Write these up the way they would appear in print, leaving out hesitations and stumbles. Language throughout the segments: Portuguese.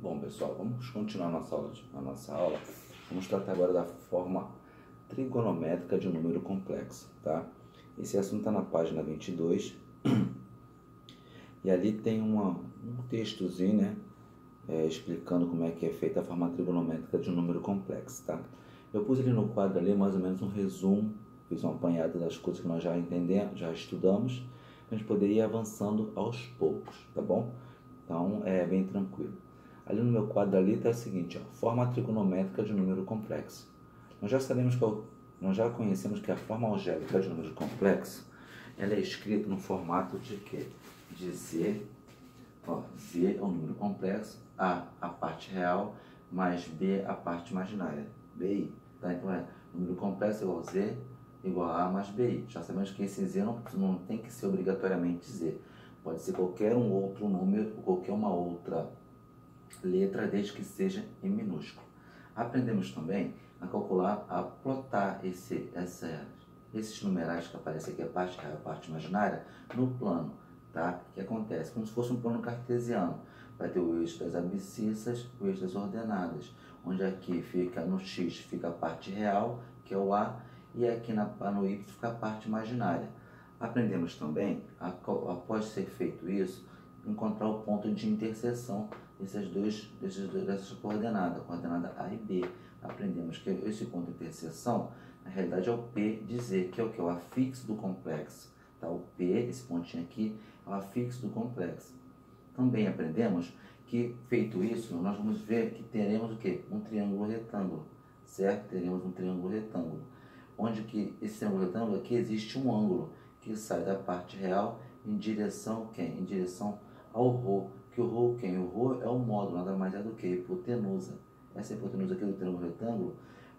Bom, pessoal, vamos continuar a nossa aula. Vamos tratar agora da forma trigonométrica de um número complexo, tá? Esse assunto está na página 22 e ali tem um textozinho, né? Explicando como é que é feita a forma trigonométrica de um número complexo, tá? Eu pus ali no quadro ali mais ou menos um resumo, fiz uma apanhada das coisas que nós já entendemos, já estudamos, para a gente poder ir avançando aos poucos, tá bom? Então, é bem tranquilo. Ali no meu quadro ali está o seguinte, ó, forma trigonométrica de um número complexo. Nós já conhecemos que a forma algébrica de um número complexo, ela é escrita no formato de quê? De Z, ó, Z é um número complexo, a parte real, mais B a parte imaginária, BI. Tá? Então o número complexo igual a Z igual a mais BI. Já sabemos que esse Z não tem que ser obrigatoriamente Z. Pode ser qualquer um outro número, qualquer uma outra letra, desde que seja em minúsculo. Aprendemos também a calcular, a plotar esses numerais que aparecem aqui, a parte real e a parte imaginária, no plano, tá? Que acontece como se fosse um plano cartesiano. Vai ter o eixo das abscissas, o eixo das ordenadas, onde aqui fica, no X fica a parte real, que é o A, e aqui no Y fica a parte imaginária. Aprendemos também, após ser feito isso, encontrar o ponto de interseção dessas coordenadas, a coordenada A e B. Aprendemos que esse ponto de interseção, na realidade, é o P de Z, que é o que? O afixo do complexo. Tá? O P, esse pontinho aqui, é o afixo do complexo. Também aprendemos que, feito isso, nós vamos ver que teremos o quê? Um triângulo retângulo, certo? Teremos um triângulo retângulo, onde que esse triângulo retângulo aqui existe um ângulo que sai da parte real em direção quem? Em direção ao ρ. Que o ρ quem? O ρ é o módulo, nada mais é do que a hipotenusa. Essa hipotenusa aqui do triângulo retângulo,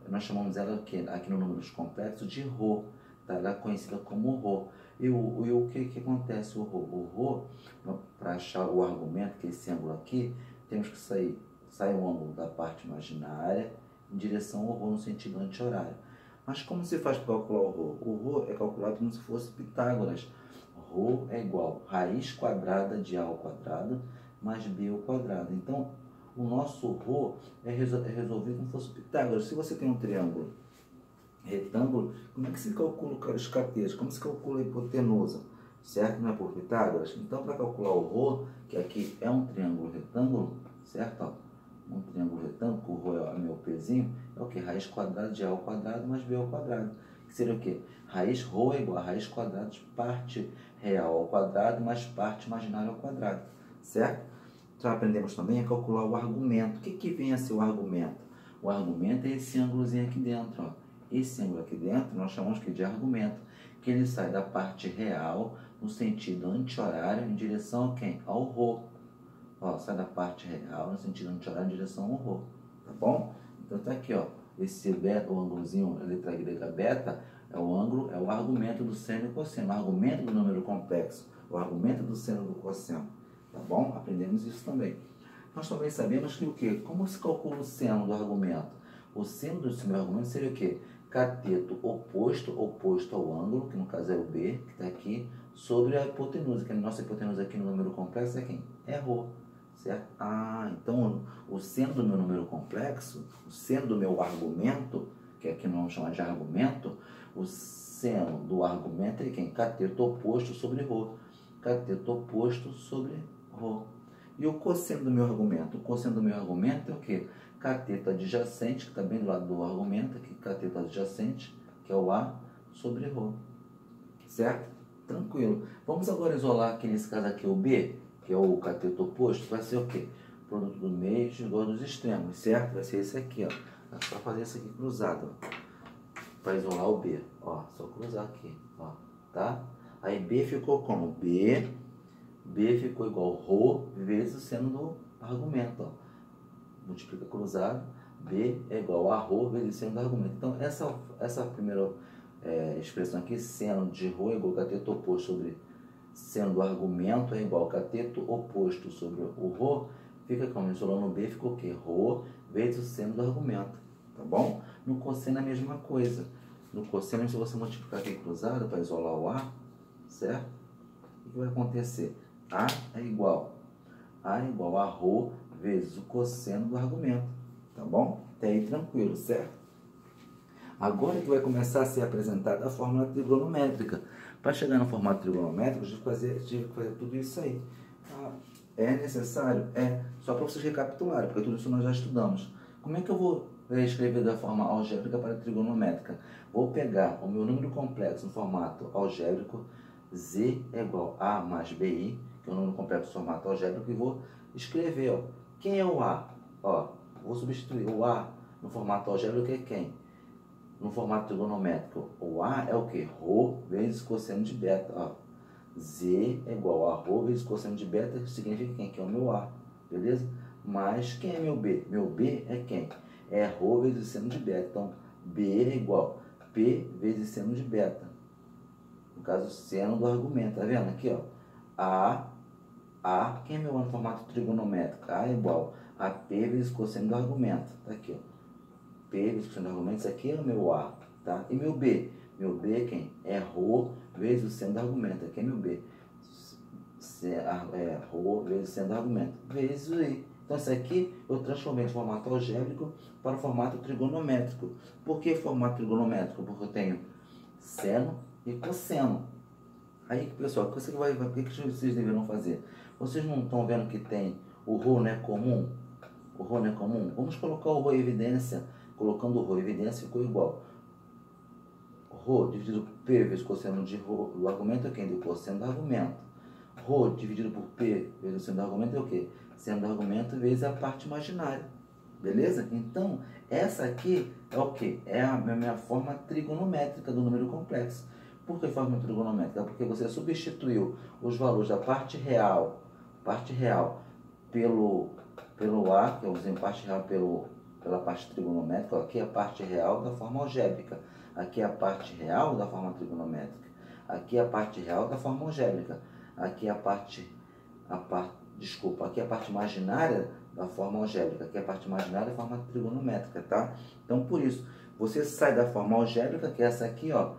nós chamamos ela aqui no números complexos de ρ. Tá? Ela é conhecida como ρ. E o que acontece? O ρ, para achar o argumento, que é esse ângulo aqui, temos que sair um ângulo da parte imaginária em direção ao ρ no sentido anti-horário. Mas como se faz para calcular o ρ? O ρ é calculado como se fosse Pitágoras. ρ é igual a raiz quadrada de A ao quadrado mais B ao quadrado. Então, o nosso ρ é resolvido como se fosse Pitágoras. Se você tem um triângulo retângulo, como é que se calcula os catetos? Como se calcula a hipotenusa? Certo? Não é por Pitágoras? Então, para calcular o ρ, que aqui é um triângulo retângulo, certo? Ó, um triângulo retângulo, que o ρ é meu Pzinho, é o que? Raiz quadrada de A ao quadrado mais B ao quadrado. Que seria o que? Raiz ρ é igual a raiz quadrada de parte real ao quadrado mais parte imaginária ao quadrado. Certo? Então, aprendemos também a calcular o argumento. O que vem a ser o argumento? O argumento é esse ângulozinho aqui dentro, ó. Esse ângulo aqui dentro nós chamamos de argumento, que ele sai da parte real no sentido anti-horário em direção a quem? Ao ρ. Ó, sai da parte real no sentido anti-horário em direção ao ρ. Tá bom? Então tá aqui, ó. Esse beta, o ângulozinho, a letra grega beta, é o argumento do seno e cosseno, o argumento do número complexo, o argumento do seno e do cosseno. Tá bom? Aprendemos isso também. Nós também sabemos que o quê? Como se calcula o seno do argumento? O seno do seu argumento seria o quê? Cateto oposto ao ângulo, que no caso é o B, que está aqui, sobre a hipotenusa, que a nossa hipotenusa aqui no número complexo é quem? É ρ, certo? Então o seno do meu número complexo, o seno do meu argumento, que aqui nós vamos chamar de argumento, o seno do argumento é quem? Cateto oposto sobre ρ. Cateto oposto sobre ρ. E o cosseno do meu argumento? O cosseno do meu argumento é o quê? Cateto adjacente, que está bem do lado do argumento, aqui, cateto adjacente, que é o A, sobre ρ. Certo? Tranquilo. Vamos agora isolar aqui, nesse caso aqui, o B, que é o cateto oposto, vai ser o quê? Produto do meio igual dos extremos, certo? Vai ser esse aqui, ó. É só fazer isso aqui cruzado, ó, para isolar o B. Ó, só cruzar aqui, ó, tá? Aí B ficou como? B ficou igual ρ vezes o seno do argumento, ó. Multiplica cruzado, B é igual a ρ vezes o seno do argumento. Então, essa primeira expressão aqui, seno de ρ é igual a cateto oposto sobre seno do argumento é igual a cateto oposto sobre o ρ, fica como? Isolando o B, ficou o quê? Ρ vezes o seno do argumento, tá bom? No cosseno é a mesma coisa. No cosseno, se você multiplicar aqui cruzado para isolar o A, certo? O que vai acontecer? A é igual a ρ vezes o cosseno do argumento, tá bom? Até aí tranquilo, certo? Agora que vai começar a ser apresentada a fórmula trigonométrica. Para chegar no formato trigonométrico, eu tive que fazer tudo isso aí. É necessário? É. Só para vocês recapitularem, porque tudo isso nós já estudamos. Como é que eu vou escrever da forma algébrica para trigonométrica? Vou pegar o meu número complexo no formato algébrico, Z é igual a mais BI, que é o número complexo no formato algébrico, e vou escrever, ó, quem é o A? Ó, vou substituir o A no formato algébrico, que é quem? No formato trigonométrico, o A é o que? Rho vezes cosseno de beta. Ó. Z é igual a Rho vezes cosseno de beta, significa quem? Que é o meu A, beleza? Mas quem é meu B? Meu B é quem? É Rho vezes seno de beta. Então, B é igual a P vezes seno de beta. No caso, seno do argumento, tá vendo? Aqui, ó. Quem é meu A no formato trigonométrico? A é igual a P vezes cosseno do argumento. Tá aqui, ó. P vezes cosseno do argumento, isso aqui é o meu A, tá? E meu B? Meu B é quem? É Rho vezes o seno do argumento. Aqui é meu B. Rho vezes o seno do argumento. Vezes o I. Então, isso aqui eu transformei de formato algébrico para o formato trigonométrico. Por que formato trigonométrico? Porque eu tenho seno e cosseno. Aí, pessoal, o que vocês deverão fazer? Vocês não estão vendo que tem o Rho não é comum? O Rho não é comum? Vamos colocar o Rho em evidência. Colocando o Rho em evidência ficou igual. Rho dividido por P vezes cosseno de Rho do argumento é quem? Do cosseno do argumento. Rho dividido por P vezes o seno do argumento é o quê? Seno do argumento vezes a parte imaginária. Beleza? Então, essa aqui é o quê? É a minha forma trigonométrica do número complexo. Por que forma trigonométrica? Porque você substituiu os valores da parte real pelo A, que eu usei parte real pela parte trigonométrica. Aqui é a parte real da forma algébrica. Aqui é a parte real da forma trigonométrica. Aqui é a parte real da forma algébrica. Aqui é aqui é a parte imaginária da forma algébrica. Aqui é a parte imaginária da forma trigonométrica, tá? Então, por isso, você sai da forma algébrica, que é essa aqui, ó,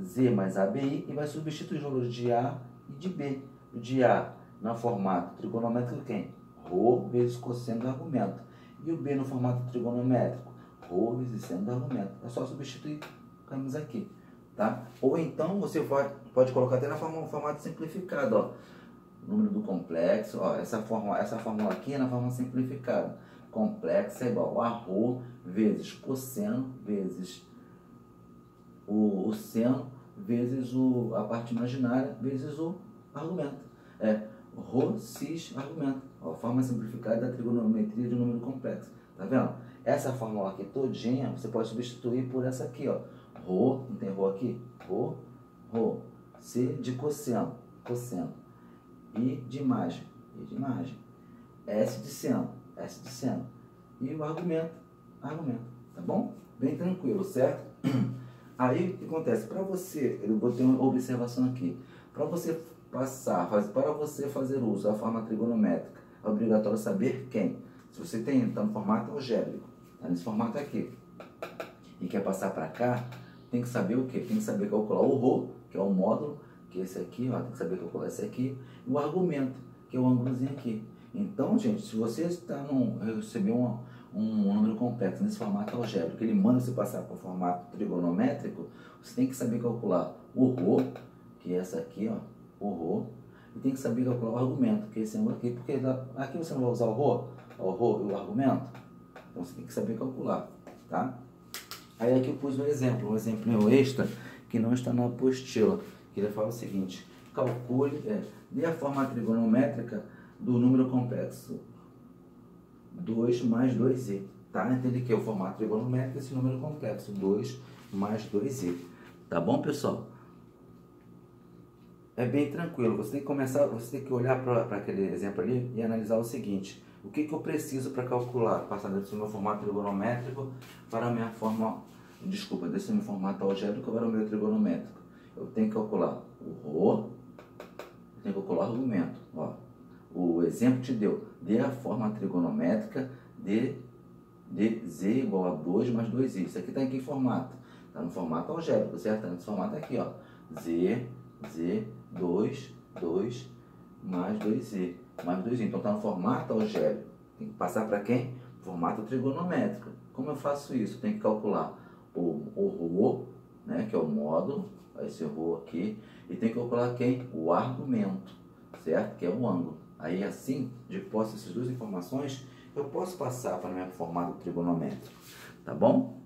Z mais ABI, e vai substituir os valores de A e de B. O de A, no formato trigonométrico, quem? Rho vezes cosseno do argumento. E o B no formato trigonométrico? Rho vezes seno do argumento. É só substituir, ficamos aqui, tá? Ou então você pode colocar até na formato simplificado, ó. Número do complexo, ó, essa fórmula aqui é na forma simplificada. Complexo é igual a Rho vezes cosseno vezes o seno vezes a parte imaginária vezes o argumento. É Rho cis argumento. Ó, forma simplificada da trigonometria de um número complexo. Tá vendo? Essa fórmula aqui todinha você pode substituir por essa aqui, ó. Rho, não tem Rho aqui? Rho, C de cosseno, I de imagem, S de seno, e o argumento, tá bom? Bem tranquilo, certo? Aí, o que acontece? Para você, eu vou ter uma observação aqui, para você fazer uso da forma trigonométrica, é obrigatório saber quem. Se você está no formato algébrico, está nesse formato aqui, e quer passar para cá, tem que saber o quê? Tem que saber calcular o Rho, que é o módulo, que é esse aqui, ó, tem que saber calcular esse aqui, e o argumento, que é o ângulozinho aqui. Então, gente, se você receber um número complexo nesse formato algébrico, ele manda você passar para o formato trigonométrico, você tem que saber calcular o Rho, que é essa aqui, ó, o Rho, e tem que saber calcular o argumento, que é esse ângulo aqui, porque aqui você não vai usar o Rho e o argumento, então você tem que saber calcular, tá? Aí aqui eu pus um exemplo extra, que não está na apostila, que ele fala o seguinte: calcule, dê a forma trigonométrica do número complexo 2 mais 2i, tá? Entende que é o formato trigonométrico desse número complexo, 2 mais 2i, tá bom, pessoal? É bem tranquilo, você tem que olhar para aquele exemplo ali e analisar o seguinte: o que eu preciso para calcular, passar desse meu formato trigonométrico para a minha forma, desse meu formato algébrico para o meu trigonométrico. Eu tenho que calcular o Rho, eu tenho que calcular o argumento. Ó, o exemplo te deu, dê a forma trigonométrica de Z igual a 2 mais 2i. Isso aqui está em que formato? Está no formato algébrico, certo? Está nesse formato aqui, ó. Z, 2 mais 2i. Então está no formato algébrico. Tem que passar para quem? Formato trigonométrico. Como eu faço isso? Tem que calcular o ρ, né, que é o módulo, esse ρ aqui, e tem que calcular quem? O argumento, certo? Que é o ângulo. Aí assim, de posse dessas duas informações, eu posso passar para o meu formato trigonométrico, tá bom?